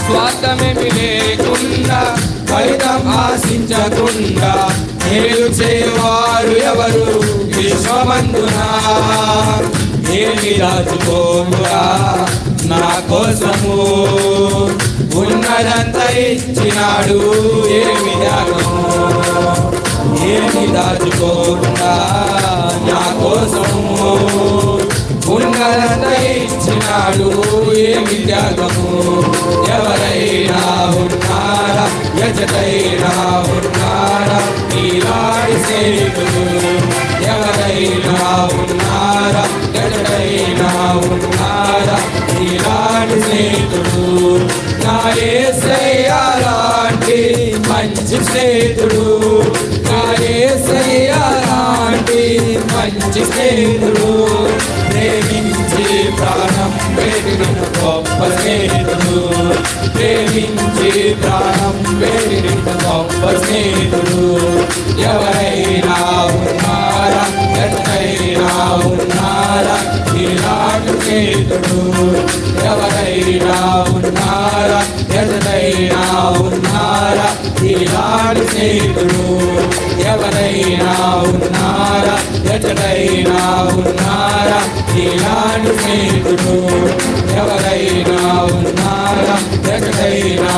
స్వార్థమేమి లేకుండా ఫలితం ఆశించకుండా మేలు చేయవారు ఎవరు విశ్వమందునా ఏమి దాచుకోమురా నా కోసము ఉన్నదంతా ఇచ్చినాడు ఏమి త్యాగము ఏమి దాచుకోకుండా నా కోసము ఉన్నదంతా ఇచ్చినాడు ఏమి త్యాగము ఎవరైనా ఉన్నారా ఎజటైనా ఉన్నారా నీలాడి సేతుడు ఎవరైనా ఉన్నారా ఎజటైనా ఉన్నారా నీలాడి స్నేహితుడు నా యేసయ్య లాంటి మంచి స్నేహితుడు నా యేసయ్య లాంటి మంచి స్నేహితుడు ప్రేమించి ప్రాణం పెట్టిన గొప్ప స్నేహితుడు ప్రేమించి ప్రాణం పెట్టిన గొప్ప స్నేహితుడు ఎవరైనా ఉన్నారా ఎక్కడైనా ఉన్నారా ఇలాంటి స్నేహితుడు ఎవరైనా ఉన్నారా ఎక్కడైనా ఉన్నారా ఇలాంటి స్నేహితుడు ఎవరైనా ఉన్నారా ఎక్కడైనా ఉన్నారా ఇలాంటి స్నేహితుడు ఎవరైనా ఉన్నారా ఎక్కడైనా